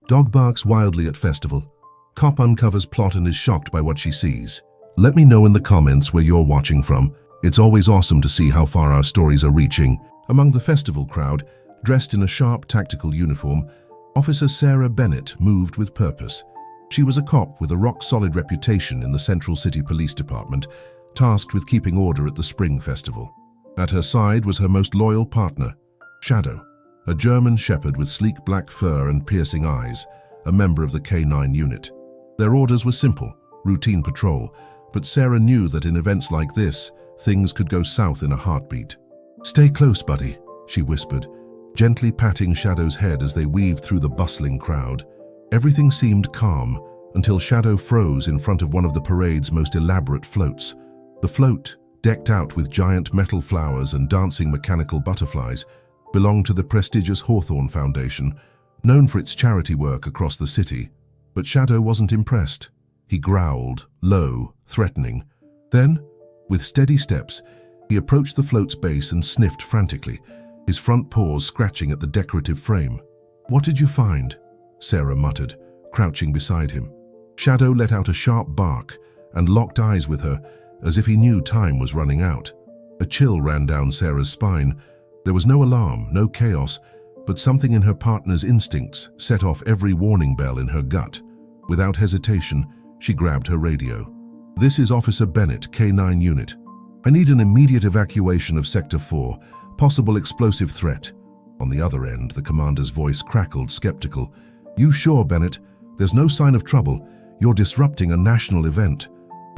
Dog barks wildly at festival. Cop uncovers plot and is shocked by what she sees. Let me know in the comments where you're watching from. It's always awesome to see how far our stories are reaching. Among the festival crowd, dressed in a sharp tactical uniform, Officer Sarah Bennett moved with purpose. She was a cop with a rock-solid reputation in the Central City Police Department, tasked with keeping order at the Spring Festival. At her side was her most loyal partner, Shadow, a German shepherd with sleek black fur and piercing eyes, a member of the canine unit. Their orders were simple, routine patrol, but Sarah knew that in events like this, things could go south in a heartbeat. "Stay close, buddy," she whispered, gently patting Shadow's head as they weaved through the bustling crowd. Everything seemed calm until Shadow froze in front of one of the parade's most elaborate floats. The float, decked out with giant metal flowers and dancing mechanical butterflies, belonged to the prestigious Hawthorne Foundation, known for its charity work across the city. But Shadow wasn't impressed. He growled, low, threatening. Then, with steady steps, he approached the float's base and sniffed frantically, his front paws scratching at the decorative frame. "What did you find?" Sarah muttered, crouching beside him. Shadow let out a sharp bark and locked eyes with her, as if he knew time was running out. A chill ran down Sarah's spine. There was no alarm, no chaos, but something in her partner's instincts set off every warning bell in her gut. Without hesitation, she grabbed her radio. "This is Officer Bennett, K9 Unit. I need an immediate evacuation of Sector 4, possible explosive threat." On the other end, the commander's voice crackled, skeptical. "You sure, Bennett? There's no sign of trouble. You're disrupting a national event.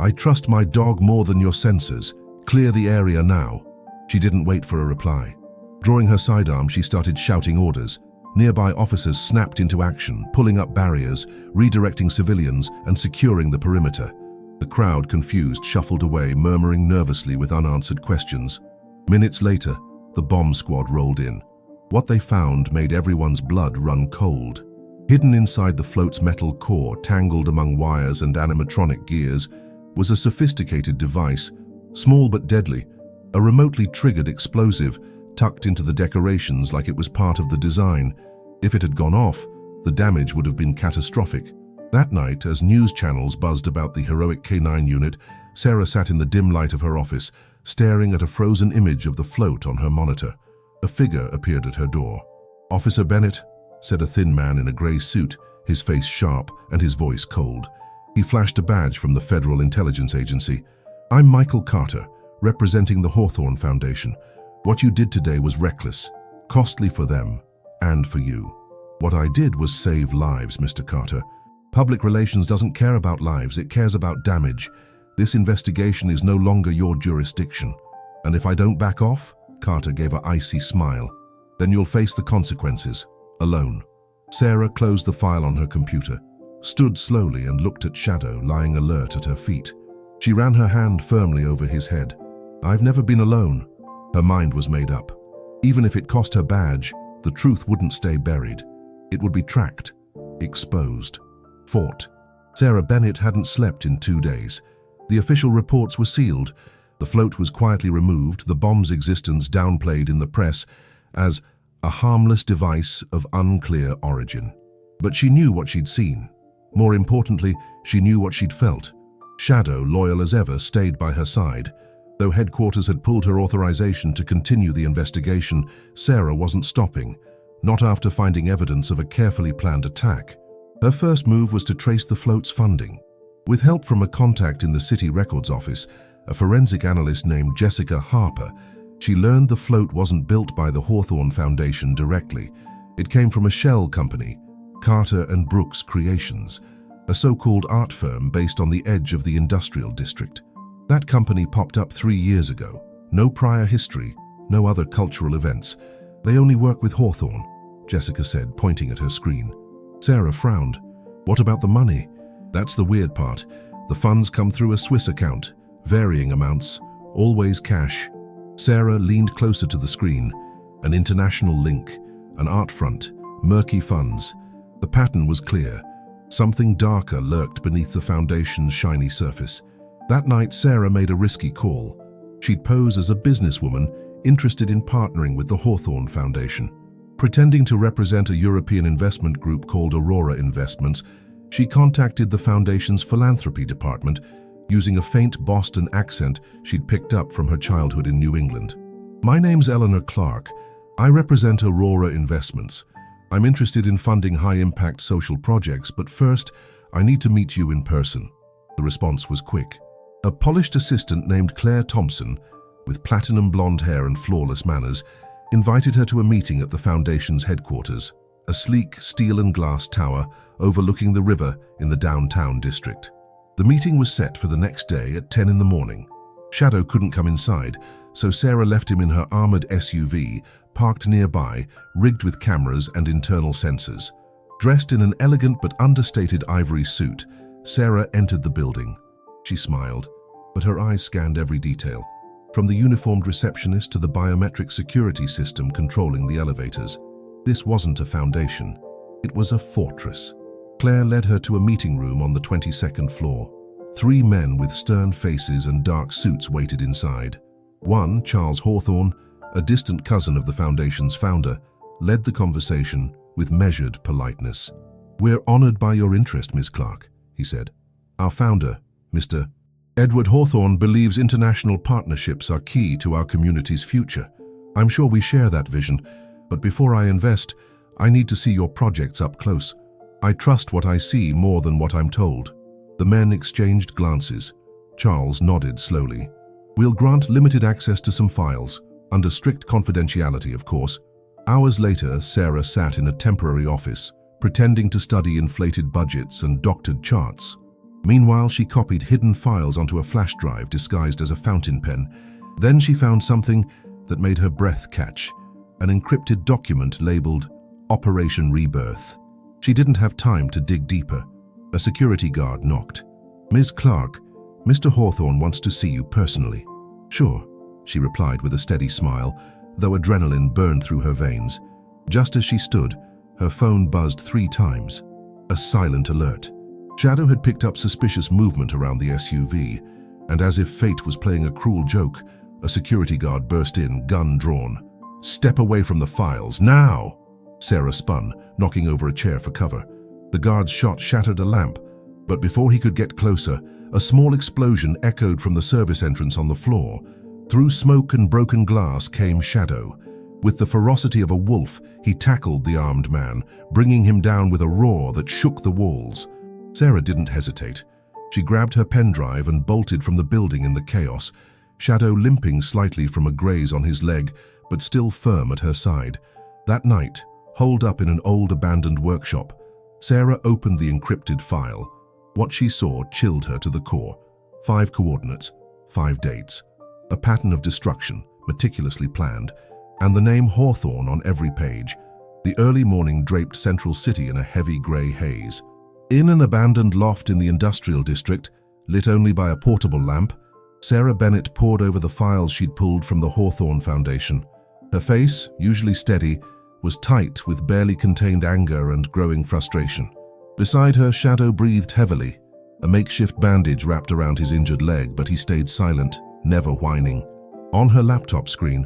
I trust my dog more than your sensors. Clear the area now." She didn't wait for a reply. Drawing her sidearm, she started shouting orders. Nearby officers snapped into action, pulling up barriers, redirecting civilians, and securing the perimeter. The crowd, confused, shuffled away, murmuring nervously with unanswered questions. Minutes later, the bomb squad rolled in. What they found made everyone's blood run cold. Hidden inside the float's metal core, tangled among wires and animatronic gears, was a sophisticated device, small but deadly, a remotely triggered explosive tucked into the decorations like it was part of the design. If it had gone off, the damage would have been catastrophic. That night, as news channels buzzed about the heroic K9 unit, Sarah sat in the dim light of her office, staring at a frozen image of the float on her monitor. A figure appeared at her door. "Officer Bennett," said a thin man in a grey suit, his face sharp and his voice cold. He flashed a badge from the Federal Intelligence Agency. "I'm Michael Carter, representing the Hawthorne Foundation. What you did today was reckless, costly for them, and for you." "What I did was save lives, Mr. Carter. Public relations doesn't care about lives, it cares about damage. This investigation is no longer your jurisdiction. And if I don't back off," Carter gave an icy smile, "then you'll face the consequences, alone." Sarah closed the file on her computer, stood slowly and looked at Shadow lying alert at her feet. She ran her hand firmly over his head. "I've never been alone." Her mind was made up. Even if it cost her badge, the truth wouldn't stay buried. It would be tracked, exposed, fought. Sarah Bennett hadn't slept in 2 days. The official reports were sealed. The float was quietly removed, the bomb's existence downplayed in the press as a harmless device of unclear origin. But she knew what she'd seen. More importantly, she knew what she'd felt. Shadow, loyal as ever, stayed by her side. Though headquarters had pulled her authorization to continue the investigation, Sarah wasn't stopping, not after finding evidence of a carefully planned attack. Her first move was to trace the float's funding. With help from a contact in the city records office, a forensic analyst named Jessica Harper, she learned the float wasn't built by the Hawthorne Foundation directly. It came from a shell company, Carter and Brooks Creations, a so-called art firm based on the edge of the industrial district. That company popped up 3 years ago. No prior history, no other cultural events. "They only work with Hawthorne," Jessica said, pointing at her screen. Sarah frowned. "What about the money?" "That's the weird part. The funds come through a Swiss account, varying amounts, always cash." Sarah leaned closer to the screen. An international link, an art front, murky funds. The pattern was clear. Something darker lurked beneath the Foundation's shiny surface. That night, Sarah made a risky call. She'd pose as a businesswoman interested in partnering with the Hawthorne Foundation. Pretending to represent a European investment group called Aurora Investments, she contacted the foundation's philanthropy department using a faint Boston accent she'd picked up from her childhood in New England. "My name's Eleanor Clark. I represent Aurora Investments. I'm interested in funding high-impact social projects, but first, I need to meet you in person." The response was quick. A polished assistant named Claire Thompson, with platinum blonde hair and flawless manners, invited her to a meeting at the foundation's headquarters, a sleek steel and glass tower overlooking the river in the downtown district. The meeting was set for the next day at 10 in the morning. Shadow couldn't come inside, so Sarah left him in her armored SUV, parked nearby, rigged with cameras and internal sensors. Dressed in an elegant but understated ivory suit, Sarah entered the building. She smiled, but her eyes scanned every detail, from the uniformed receptionist to the biometric security system controlling the elevators. This wasn't a foundation. It was a fortress. Claire led her to a meeting room on the 22nd floor. 3 men with stern faces and dark suits waited inside. One, Charles Hawthorne, a distant cousin of the foundation's founder, led the conversation with measured politeness. "We're honored by your interest, Ms. Clark," he said. "Our founder, Mr. Edward Hawthorne, believes international partnerships are key to our community's future. I'm sure we share that vision, but before I invest, I need to see your projects up close. I trust what I see more than what I'm told." The men exchanged glances. Charles nodded slowly. "We'll grant limited access to some files, under strict confidentiality, of course." Hours later, Sarah sat in a temporary office, pretending to study inflated budgets and doctored charts. Meanwhile, she copied hidden files onto a flash drive disguised as a fountain pen. Then she found something that made her breath catch, an encrypted document labeled Operation Rebirth. She didn't have time to dig deeper. A security guard knocked. "Ms. Clark, Mr. Hawthorne wants to see you personally." "Sure," she replied with a steady smile, though adrenaline burned through her veins. Just as she stood, her phone buzzed 3 times. A silent alert. Shadow had picked up suspicious movement around the SUV, and as if fate was playing a cruel joke, a security guard burst in, gun drawn. "Step away from the files, now!" Sarah spun, knocking over a chair for cover. The guard's shot shattered a lamp, but before he could get closer, a small explosion echoed from the service entrance on the floor. Through smoke and broken glass came Shadow. With the ferocity of a wolf, he tackled the armed man, bringing him down with a roar that shook the walls. Sarah didn't hesitate. She grabbed her pen drive and bolted from the building in the chaos, Shadow limping slightly from a graze on his leg, but still firm at her side. That night, holed up in an old abandoned workshop, Sarah opened the encrypted file. What she saw chilled her to the core. 5 coordinates, 5 dates, a pattern of destruction, meticulously planned, and the name Hawthorne on every page. The early morning draped Central City in a heavy grey haze. In an abandoned loft in the industrial district, lit only by a portable lamp, Sarah Bennett pored over the files she'd pulled from the Hawthorne Foundation. Her face, usually steady, was tight with barely contained anger and growing frustration. Beside her, Shadow breathed heavily. A makeshift bandage wrapped around his injured leg, but he stayed silent, never whining. On her laptop screen,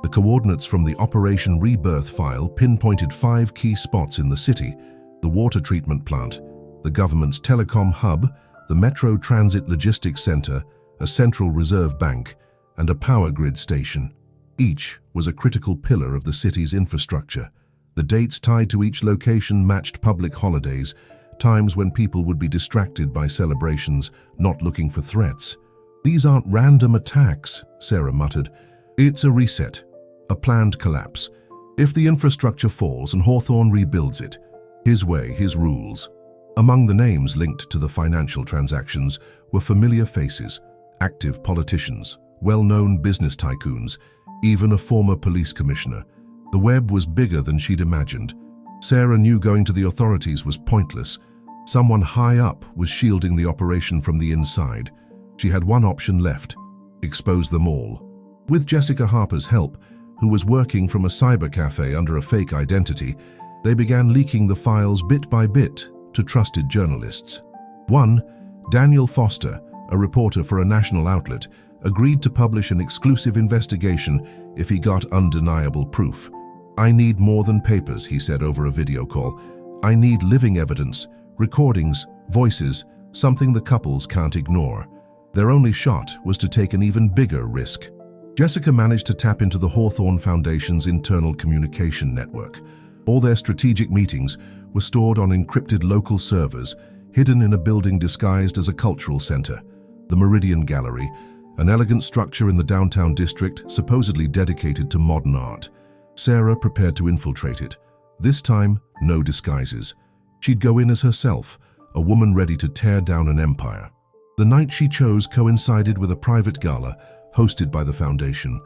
the coordinates from the Operation Rebirth file pinpointed 5 key spots in the city: the water treatment plant, the government's telecom hub, the Metro Transit Logistics Center, a central reserve bank, and a power grid station. Each was a critical pillar of the city's infrastructure. The dates tied to each location matched public holidays, times when people would be distracted by celebrations, not looking for threats. "These aren't random attacks," Sarah muttered. "It's a reset, a planned collapse. If the infrastructure falls and Hawthorne rebuilds it, his way, his rules." Among the names linked to the financial transactions were familiar faces, active politicians, well-known business tycoons, even a former police commissioner. The web was bigger than she'd imagined. Sarah knew going to the authorities was pointless. Someone high up was shielding the operation from the inside. She had one option left: expose them all. With Jessica Harper's help, who was working from a cyber cafe under a fake identity, they began leaking the files bit by bit to trusted journalists. One, Daniel Foster, a reporter for a national outlet, agreed to publish an exclusive investigation if he got undeniable proof. "I need more than papers," he said over a video call. "I need living evidence, recordings, voices, something the couples can't ignore." Their only shot was to take an even bigger risk. Jessica managed to tap into the Hawthorne Foundation's internal communication network. All their strategic meetings were stored on encrypted local servers, hidden in a building disguised as a cultural center. The Meridian Gallery, an elegant structure in the downtown district supposedly dedicated to modern art. Sarah prepared to infiltrate it. This time, no disguises. She'd go in as herself, a woman ready to tear down an empire. The night she chose coincided with a private gala hosted by the foundation,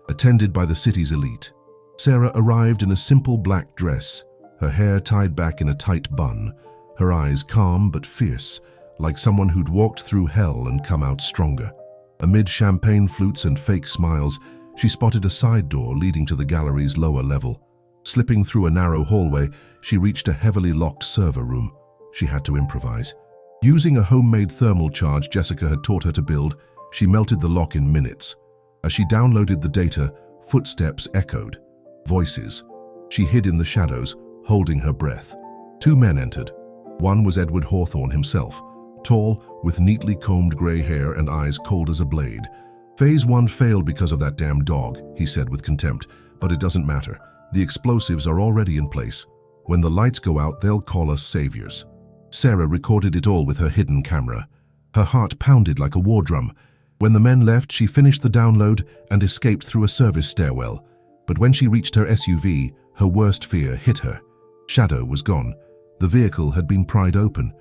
attended by the city's elite. Sarah arrived in a simple black dress, her hair tied back in a tight bun, her eyes calm but fierce, like someone who'd walked through hell and come out stronger. Amid champagne flutes and fake smiles, she spotted a side door leading to the gallery's lower level. Slipping through a narrow hallway, she reached a heavily locked server room. She had to improvise. Using a homemade thermal charge Jessica had taught her to build, she melted the lock in minutes. As she downloaded the data, footsteps echoed. Voices. She hid in the shadows, holding her breath. Two men entered. One was Edward Hawthorne himself, tall, with neatly combed gray hair and eyes cold as a blade. "Phase 1 failed because of that damn dog," he said with contempt, "but it doesn't matter. The explosives are already in place. When the lights go out, they'll call us saviors." Sarah recorded it all with her hidden camera. Her heart pounded like a war drum. When the men left, she finished the download and escaped through a service stairwell. But when she reached her SUV, her worst fear hit her. Shadow was gone. The vehicle had been pried open.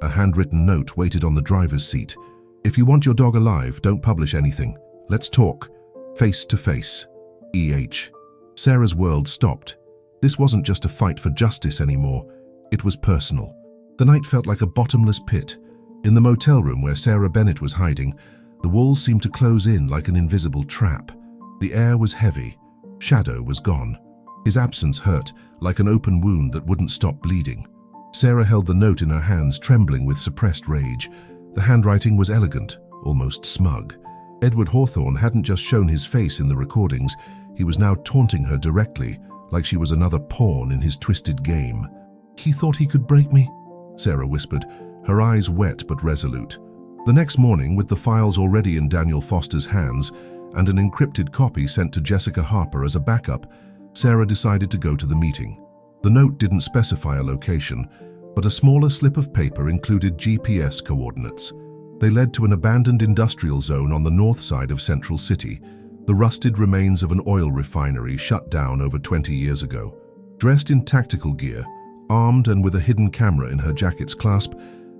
A handwritten note waited on the driver's seat. "If you want your dog alive, don't publish anything. Let's talk. Face to face. E.H." Sarah's world stopped. This wasn't just a fight for justice anymore. It was personal. The night felt like a bottomless pit. In the motel room where Sarah Bennett was hiding, the walls seemed to close in like an invisible trap. The air was heavy. Shadow was gone. His absence hurt, like an open wound that wouldn't stop bleeding. Sarah held the note in her hands, trembling with suppressed rage. The handwriting was elegant, almost smug. Edward Hawthorne hadn't just shown his face in the recordings. He was now taunting her directly, like she was another pawn in his twisted game. "He thought he could break me," Sarah whispered, her eyes wet but resolute. The next morning, with the files already in Daniel Foster's hands and an encrypted copy sent to Jessica Harper as a backup, Sarah decided to go to the meeting. The note didn't specify a location, but a smaller slip of paper included GPS coordinates. They led to an abandoned industrial zone on the north side of Central City, the rusted remains of an oil refinery shut down over 20 years ago. Dressed in tactical gear, armed and with a hidden camera in her jacket's clasp,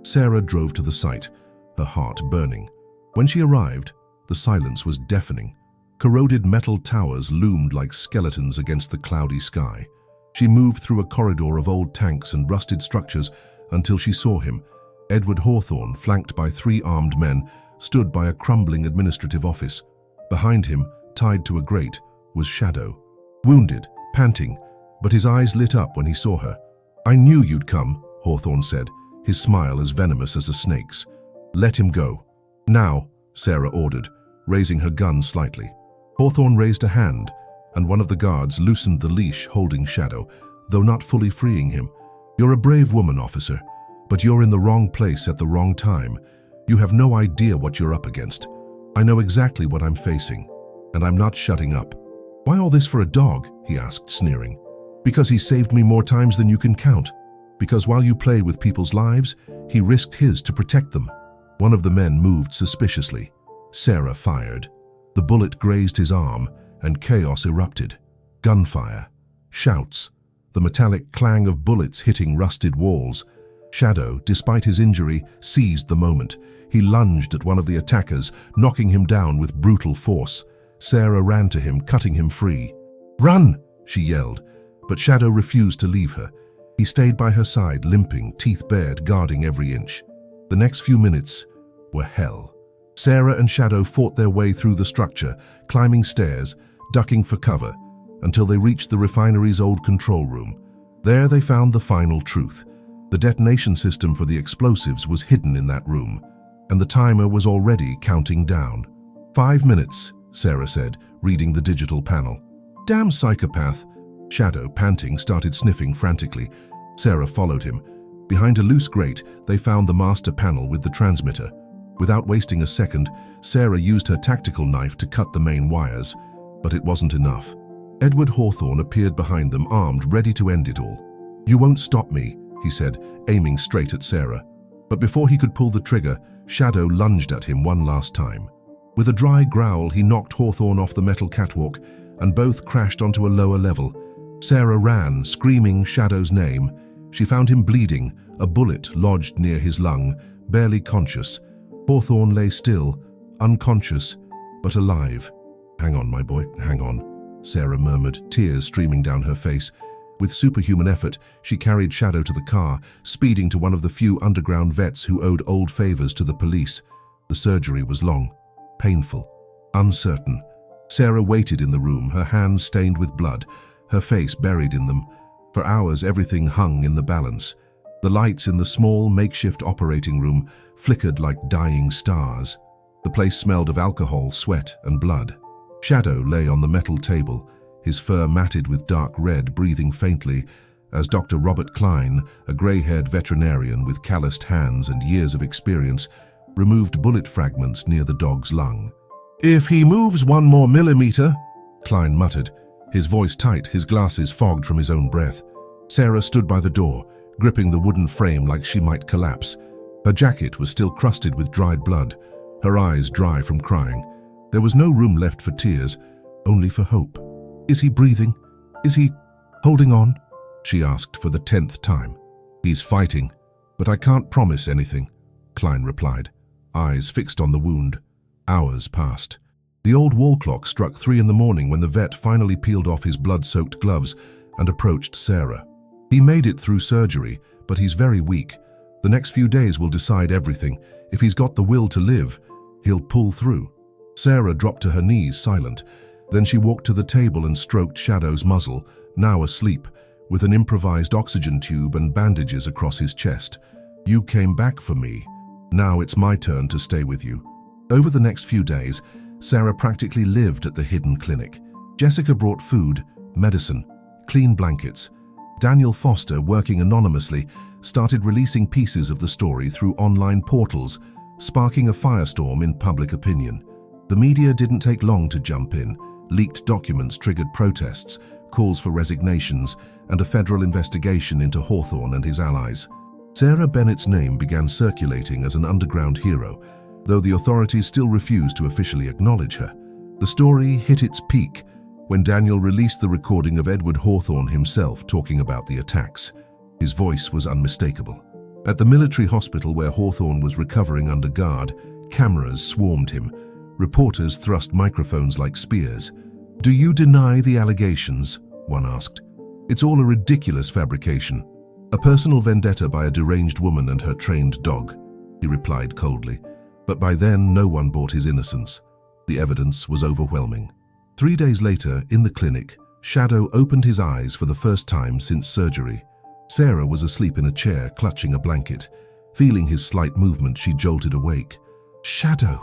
Sarah drove to the site, her heart burning. When she arrived, the silence was deafening. Corroded metal towers loomed like skeletons against the cloudy sky. She moved through a corridor of old tanks and rusted structures until she saw him. Edward Hawthorne, flanked by 3 armed men, stood by a crumbling administrative office. Behind him, tied to a grate, was Shadow. Wounded, panting, but his eyes lit up when he saw her. "I knew you'd come," Hawthorne said, his smile as venomous as a snake's. "Let him go." "Now," Sarah ordered, raising her gun slightly. Hawthorne raised a hand, and one of the guards loosened the leash holding Shadow, though not fully freeing him. "You're a brave woman, officer, but you're in the wrong place at the wrong time. You have no idea what you're up against. I know exactly what I'm facing, and I'm not shutting up." "Why all this for a dog?" he asked, sneering. "Because he saved me more times than you can count. Because while you play with people's lives, he risked his to protect them." One of the men moved suspiciously. Sarah fired. The bullet grazed his arm, and chaos erupted. Gunfire. Shouts. The metallic clang of bullets hitting rusted walls. Shadow, despite his injury, seized the moment. He lunged at one of the attackers, knocking him down with brutal force. Sarah ran to him, cutting him free. "Run!" she yelled, but Shadow refused to leave her. He stayed by her side, limping, teeth bared, guarding every inch. The next few minutes were hell. Sarah and Shadow fought their way through the structure, climbing stairs, ducking for cover, until they reached the refinery's old control room. There they found the final truth. The detonation system for the explosives was hidden in that room, and the timer was already counting down. 5 minutes, Sarah said, reading the digital panel. "Damn psychopath," Shadow, panting, started sniffing frantically. Sarah followed him. Behind a loose grate, they found the master panel with the transmitter. Without wasting a second, Sarah used her tactical knife to cut the main wires, but it wasn't enough. Edward Hawthorne appeared behind them, armed, ready to end it all. "You won't stop me," he said, aiming straight at Sarah. But before he could pull the trigger, Shadow lunged at him one last time. With a dry growl, he knocked Hawthorne off the metal catwalk, and both crashed onto a lower level. Sarah ran, screaming Shadow's name. She found him bleeding, a bullet lodged near his lung, barely conscious. Hawthorne lay still, unconscious, but alive. "Hang on, my boy, hang on," Sarah murmured, tears streaming down her face. With superhuman effort, she carried Shadow to the car, speeding to one of the few underground vets who owed old favors to the police. The surgery was long, painful, uncertain. Sarah waited in the room, her hands stained with blood, her face buried in them. For hours, everything hung in the balance. The lights in the small, makeshift operating room flickered like dying stars. The place smelled of alcohol, sweat, and blood. Shadow lay on the metal table, his fur matted with dark red, breathing faintly, as Dr. Robert Klein, a grey-haired veterinarian with calloused hands and years of experience, removed bullet fragments near the dog's lung. "If he moves 1 more millimeter," Klein muttered, his voice tight, his glasses fogged from his own breath. Sarah stood by the door, gripping the wooden frame like she might collapse. Her jacket was still crusted with dried blood, her eyes dry from crying. There was no room left for tears, only for hope. "Is he breathing? Is he holding on?" she asked for the 10th time. "He's fighting, but I can't promise anything," Klein replied, eyes fixed on the wound. Hours passed. The old wall clock struck 3 in the morning when the vet finally peeled off his blood-soaked gloves and approached Sarah. "He made it through surgery, but he's very weak. The next few days will decide everything. If he's got the will to live, he'll pull through." Sarah dropped to her knees, silent. Then she walked to the table and stroked Shadow's muzzle, now asleep, with an improvised oxygen tube and bandages across his chest. "You came back for me. Now it's my turn to stay with you." Over the next few days, Sarah practically lived at the hidden clinic. Jessica brought food, medicine, clean blankets. Daniel Foster, working anonymously, started releasing pieces of the story through online portals, sparking a firestorm in public opinion. The media didn't take long to jump in. Leaked documents triggered protests, calls for resignations, and a federal investigation into Hawthorne and his allies. Sarah Bennett's name began circulating as an underground hero, though the authorities still refused to officially acknowledge her. The story hit its peak when Daniel released the recording of Edward Hawthorne himself talking about the attacks. His voice was unmistakable. At the military hospital where Hawthorne was recovering under guard, cameras swarmed him. Reporters thrust microphones like spears. "Do you deny the allegations?" one asked. "It's all a ridiculous fabrication. A personal vendetta by a deranged woman and her trained dog," he replied coldly. But by then, no one bought his innocence. The evidence was overwhelming. 3 days later, in the clinic, Shadow opened his eyes for the first time since surgery. Sarah was asleep in a chair, clutching a blanket. Feeling his slight movement, she jolted awake. "Shadow,"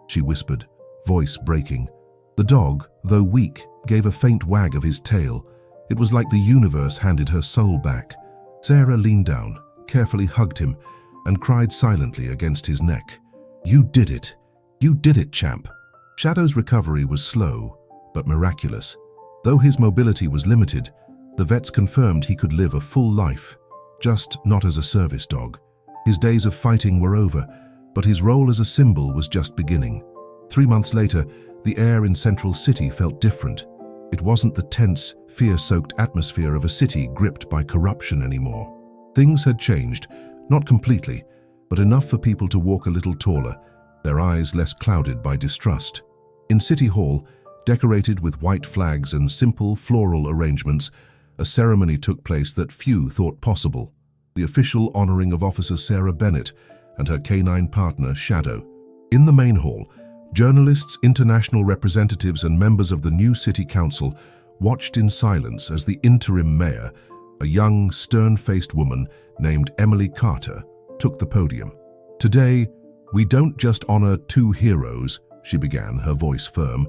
she whispered, voice breaking. The dog, though weak, gave a faint wag of his tail. It was like the universe handed her soul back. Sarah leaned down, carefully hugged him, and cried silently against his neck. "You did it. You did it, champ." Shadow's recovery was slow, but miraculous. Though his mobility was limited, the vets confirmed he could live a full life, just not as a service dog. His days of fighting were over, but his role as a symbol was just beginning. 3 months later, the air in Central City felt different. It wasn't the tense, fear-soaked atmosphere of a city gripped by corruption anymore. Things had changed, not completely, but enough for people to walk a little taller, their eyes less clouded by distrust. In City Hall, decorated with white flags and simple floral arrangements, a ceremony took place that few thought possible: the official honoring of Officer Sarah Bennett and her canine partner, Shadow. In the main hall, journalists, international representatives, and members of the new city council watched in silence as the interim mayor, a young, stern-faced woman named Emily Carter, took the podium. "Today, we don't just honor 2 heroes," she began, her voice firm.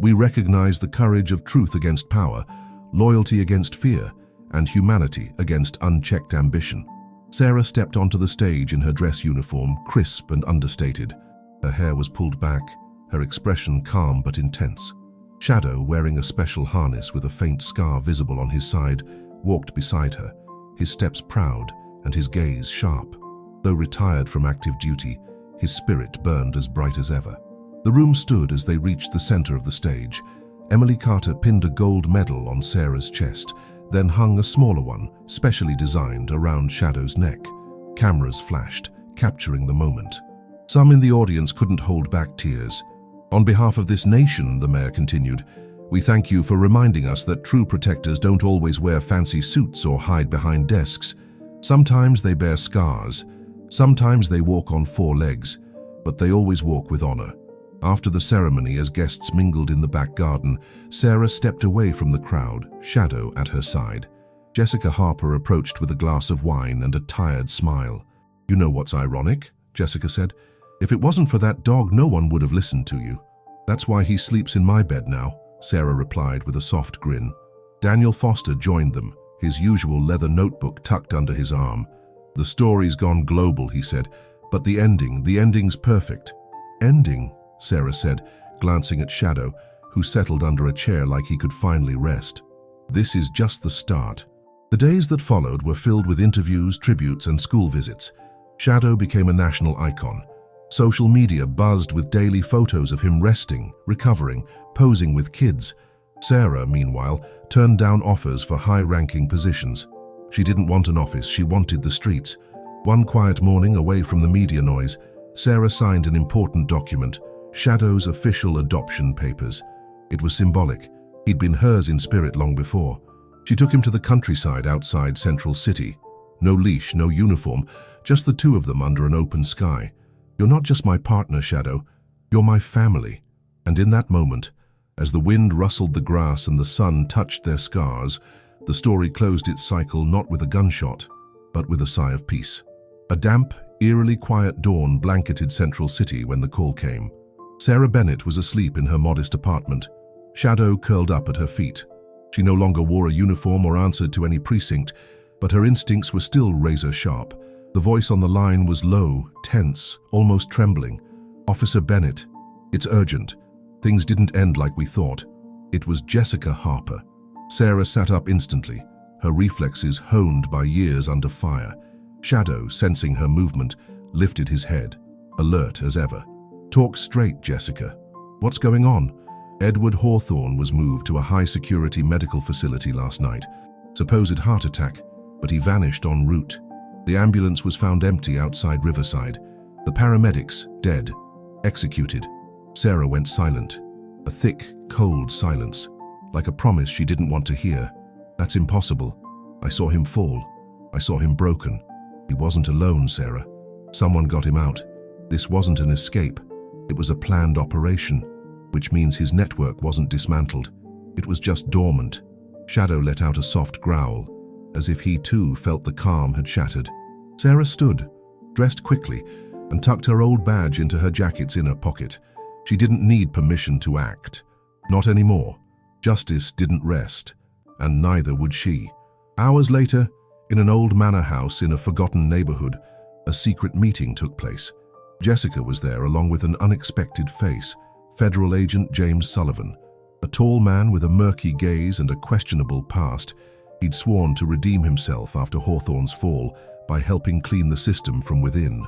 "We recognize the courage of truth against power, loyalty against fear, and humanity against unchecked ambition. Sarah stepped onto the stage in her dress uniform, crisp and understated. Her hair was pulled back, her expression calm but intense. Shadow, wearing a special harness with a faint scar visible on his side, walked beside her, his steps proud and his gaze sharp. Though retired from active duty, his spirit burned as bright as ever. The room stood as they reached the center of the stage. Emily Carter pinned a gold medal on Sarah's chest, then hung a smaller one, specially designed, around Shadow's neck. Cameras flashed, capturing the moment. Some in the audience couldn't hold back tears. "On behalf of this nation," the mayor continued, "we thank you for reminding us that true protectors don't always wear fancy suits or hide behind desks. Sometimes they bear scars. Sometimes they walk on 4 legs, but they always walk with honor." After the ceremony, as guests mingled in the back garden, Sarah stepped away from the crowd, Shadow at her side. Jessica Harper approached with a glass of wine and a tired smile. "You know what's ironic?" Jessica said. "If it wasn't for that dog, no one would have listened to you." "That's why he sleeps in my bed now," Sarah replied with a soft grin. Daniel Foster joined them, his usual leather notebook tucked under his arm. "The story's gone global," he said, "but the ending's perfect." "Ending?" Sarah said, glancing at Shadow, who settled under a chair like he could finally rest. "This is just the start." The days that followed were filled with interviews, tributes, and school visits. Shadow became a national icon. Social media buzzed with daily photos of him resting, recovering, posing with kids. Sarah, meanwhile, turned down offers for high-ranking positions. She didn't want an office, she wanted the streets. One quiet morning, away from the media noise, Sarah signed an important document, Shadow's official adoption papers. It was symbolic. He'd been hers in spirit long before. She took him to the countryside outside Central City. No leash, no uniform, just the two of them under an open sky. "You're not just my partner, Shadow. You're my family." And in that moment, as the wind rustled the grass and the sun touched their scars, the story closed its cycle not with a gunshot, but with a sigh of peace. A damp, eerily quiet dawn blanketed Central City when the call came. Sarah Bennett was asleep in her modest apartment, Shadow curled up at her feet. She no longer wore a uniform or answered to any precinct, but her instincts were still razor-sharp. The voice on the line was low, tense, almost trembling. "Officer Bennett, it's urgent. Things didn't end like we thought." It was Jessica Harper. Sarah sat up instantly, her reflexes honed by years under fire. Shadow, sensing her movement, lifted his head, alert as ever. "Talk straight, Jessica. What's going on?" Edward Hawthorne was moved to a high-security medical facility last night. Supposed heart attack, but he vanished en route. The ambulance was found empty outside Riverside. The paramedics, dead. Executed. Sarah went silent. A thick, cold silence, like a promise she didn't want to hear. "That's impossible. I saw him fall. I saw him broken. He wasn't alone, Sarah. Someone got him out. This wasn't an escape. It was a planned operation, which means his network wasn't dismantled. It was just dormant." Shadow let out a soft growl, as if he too felt the calm had shattered. Sarah stood, dressed quickly, and tucked her old badge into her jacket's inner pocket. She didn't need permission to act. Not anymore. Justice didn't rest, and neither would she. Hours later, in an old manor house in a forgotten neighborhood, a secret meeting took place. Jessica was there along with an unexpected face, Federal Agent James Sullivan. A tall man with a murky gaze and a questionable past, he'd sworn to redeem himself after Hawthorne's fall by helping clean the system from within.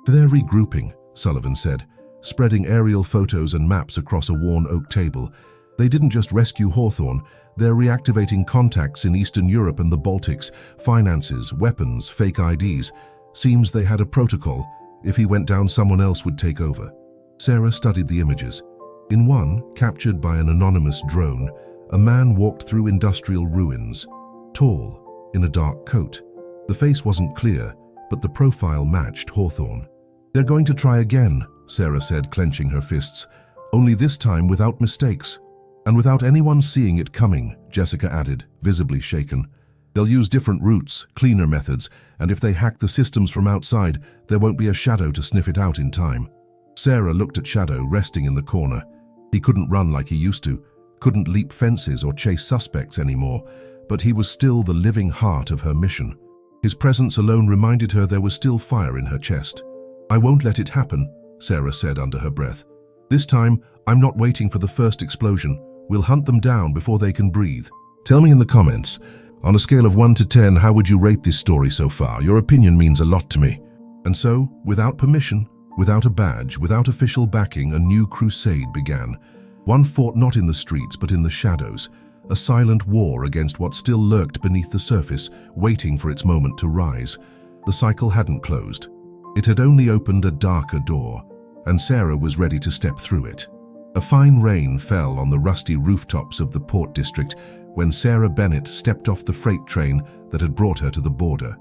"They're regrouping," Sullivan said, spreading aerial photos and maps across a worn oak table. "They didn't just rescue Hawthorne, they're reactivating contacts in Eastern Europe and the Baltics, finances, weapons, fake IDs. Seems they had a protocol. If he went down, someone else would take over." Sarah studied the images. In one, captured by an anonymous drone, a man walked through industrial ruins, tall, in a dark coat. The face wasn't clear, but the profile matched Hawthorne. "They're going to try again," Sarah said, clenching her fists. "Only this time without mistakes. And without anyone seeing it coming," Jessica added, visibly shaken. "They'll use different routes, cleaner methods, and if they hack the systems from outside, there won't be a Shadow to sniff it out in time." Sarah looked at Shadow resting in the corner. He couldn't run like he used to, couldn't leap fences or chase suspects anymore, but he was still the living heart of her mission. His presence alone reminded her there was still fire in her chest. "I won't let it happen," Sarah said under her breath. "This time, I'm not waiting for the first explosion. We'll hunt them down before they can breathe." Tell me in the comments, on a scale of 1 to 10, how would you rate this story so far? Your opinion means a lot to me. And so, without permission, without a badge, without official backing, a new crusade began. One fought not in the streets but in the shadows, a silent war against what still lurked beneath the surface, waiting for its moment to rise. The cycle hadn't closed. It had only opened a darker door, and Sarah was ready to step through it. A fine rain fell on the rusty rooftops of the Port District when Sarah Bennett stepped off the freight train that had brought her to the border.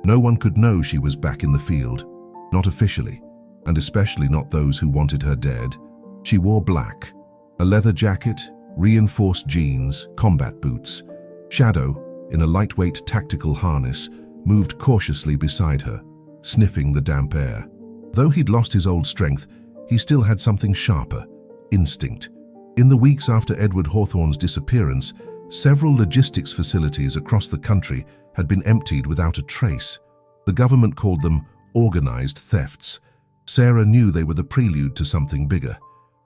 No one could know she was back in the field, not officially, and especially not those who wanted her dead. She wore black, a leather jacket, reinforced jeans, combat boots. Shadow, in a lightweight tactical harness, moved cautiously beside her, sniffing the damp air. Though he'd lost his old strength, he still had something sharper: instinct. In the weeks after Edward Hawthorne's disappearance, several logistics facilities across the country had been emptied without a trace. The government called them organized thefts. Sarah knew they were the prelude to something bigger.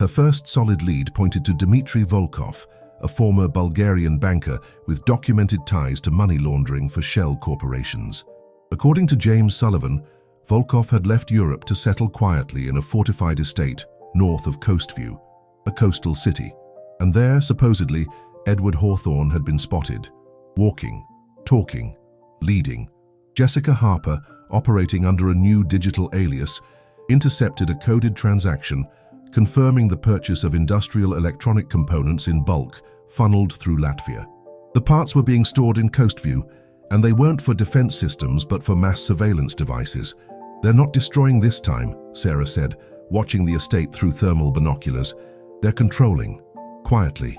Her first solid lead pointed to Dmitry Volkov, a former Bulgarian banker with documented ties to money laundering for shell corporations. According to James Sullivan, Volkov had left Europe to settle quietly in a fortified estate north of Coastview, a coastal city, and there, supposedly, Edward Hawthorne had been spotted, walking, talking, leading. Jessica Harper, operating under a new digital alias, intercepted a coded transaction confirming the purchase of industrial electronic components in bulk funneled through Latvia. The parts were being stored in Coastview, and they weren't for defense systems but for mass surveillance devices. "They're not destroying this time," Sarah said, watching the estate through thermal binoculars. "They're controlling, quietly,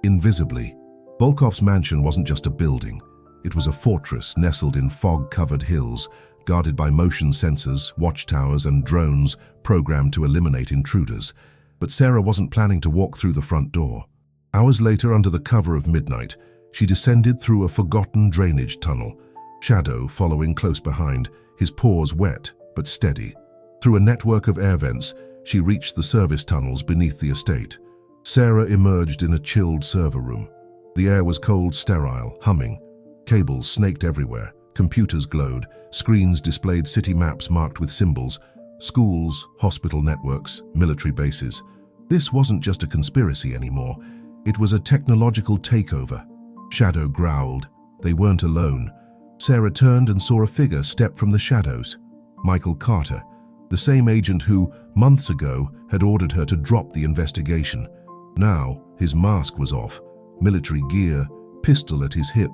invisibly." Volkov's mansion wasn't just a building. It was a fortress nestled in fog-covered hills, guarded by motion sensors, watchtowers, and drones programmed to eliminate intruders. But Sarah wasn't planning to walk through the front door. Hours later, under the cover of midnight, she descended through a forgotten drainage tunnel, Shadow following close behind, his paws wet but steady. Through a network of air vents, she reached the service tunnels beneath the estate. Sarah emerged in a chilled server room. The air was cold, sterile, humming. Cables snaked everywhere. Computers glowed. Screens displayed city maps marked with symbols. Schools, hospital networks, military bases. This wasn't just a conspiracy anymore. It was a technological takeover. Shadow growled. They weren't alone. Sarah turned and saw a figure step from the shadows. Michael Carter, the same agent who, months ago, had ordered her to drop the investigation. Now, his mask was off, military gear, pistol at his hip,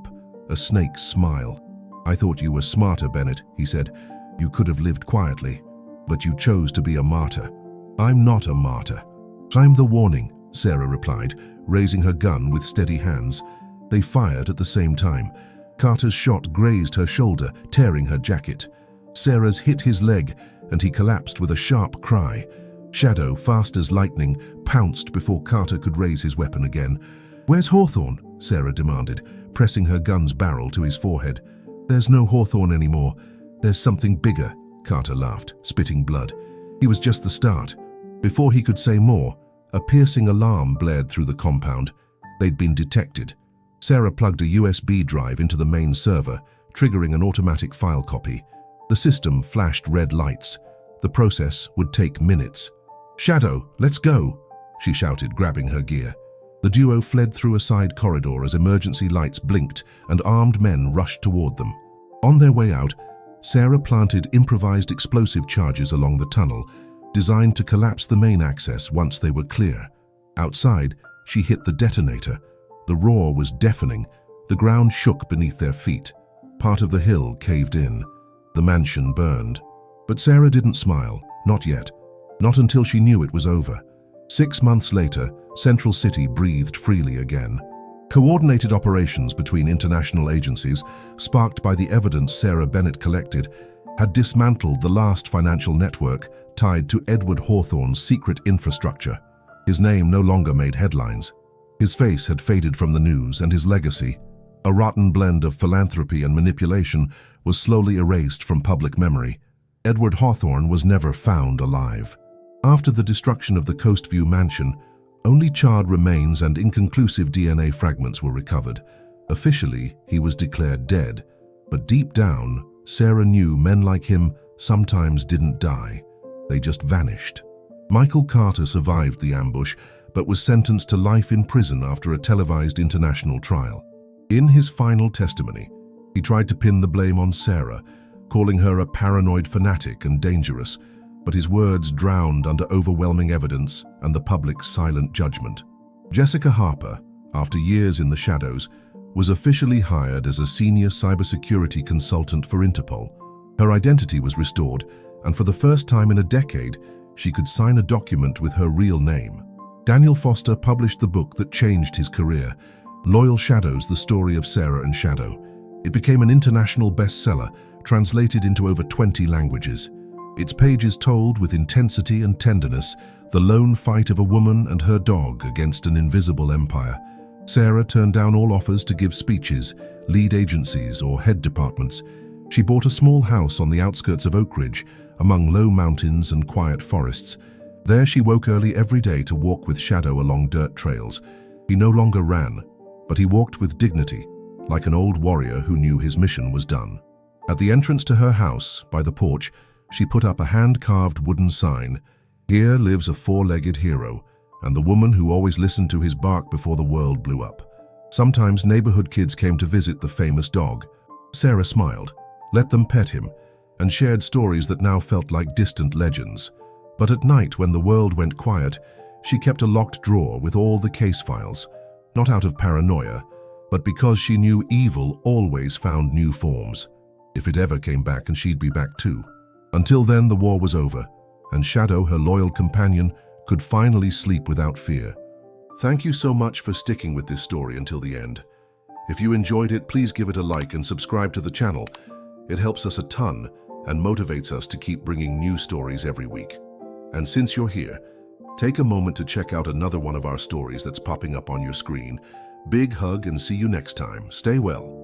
a snake's smile. "I thought you were smarter, Bennett," he said. "You could have lived quietly, but you chose to be a martyr." "I'm not a martyr. I'm the warning," Sarah replied, raising her gun with steady hands. They fired at the same time. Carter's shot grazed her shoulder, tearing her jacket. Sarah's hit his leg, and he collapsed with a sharp cry. Shadow, fast as lightning, pounced before Carter could raise his weapon again. "Where's Hawthorne?" Sarah demanded, pressing her gun's barrel to his forehead. "There's no Hawthorne anymore. There's something bigger," Carter laughed, spitting blood. He was just the start. Before he could say more, a piercing alarm blared through the compound. They'd been detected. Sarah plugged a USB drive into the main server, triggering an automatic file copy. The system flashed red lights. The process would take minutes. "Shadow, let's go," she shouted, grabbing her gear. The duo fled through a side corridor as emergency lights blinked and armed men rushed toward them. On their way out, Sarah planted improvised explosive charges along the tunnel, designed to collapse the main access once they were clear. Outside, she hit the detonator. The roar was deafening. The ground shook beneath their feet. Part of the hill caved in. The mansion burned. But Sarah didn't smile, not yet. Not until she knew it was over. 6 months later, Central City breathed freely again. Coordinated operations between international agencies, sparked by the evidence Sarah Bennett collected, had dismantled the last financial network tied to Edward Hawthorne's secret infrastructure. His name no longer made headlines. His face had faded from the news, and his legacy, a rotten blend of philanthropy and manipulation, was slowly erased from public memory. Edward Hawthorne was never found alive. After the destruction of the Coastview mansion, only charred remains and inconclusive DNA fragments were recovered. Officially, he was declared dead, but deep down, Sarah knew men like him sometimes didn't die. They just vanished. Michael Carter survived the ambush, but was sentenced to life in prison after a televised international trial. In his final testimony, he tried to pin the blame on Sarah, calling her a paranoid fanatic and dangerous, but his words drowned under overwhelming evidence and the public's silent judgment. Jessica Harper, after years in the shadows, was officially hired as a senior cybersecurity consultant for Interpol. Her identity was restored, and for the first time in a decade, she could sign a document with her real name. Daniel Foster published the book that changed his career, Loyal Shadows: The Story of Sarah and Shadow. It became an international bestseller, translated into over 20 languages. Its pages told with intensity and tenderness the lone fight of a woman and her dog against an invisible empire. Sarah turned down all offers to give speeches, lead agencies, or head departments. She bought a small house on the outskirts of Oak Ridge, among low mountains and quiet forests. There she woke early every day to walk with Shadow along dirt trails. He no longer ran, but he walked with dignity, like an old warrior who knew his mission was done. At the entrance to her house, by the porch, she put up a hand-carved wooden sign, "Here lives a four-legged hero, and the woman who always listened to his bark before the world blew up." Sometimes neighborhood kids came to visit the famous dog. Sarah smiled, let them pet him, and shared stories that now felt like distant legends. But at night, when the world went quiet, she kept a locked drawer with all the case files, not out of paranoia, but because she knew evil always found new forms. If it ever came back, and she'd be back too. Until then, the war was over, and Shadow, her loyal companion, could finally sleep without fear. Thank you so much for sticking with this story until the end. If you enjoyed it, please give it a like and subscribe to the channel. It helps us a ton and motivates us to keep bringing new stories every week. And since you're here, take a moment to check out another one of our stories that's popping up on your screen. Big hug and see you next time. Stay well.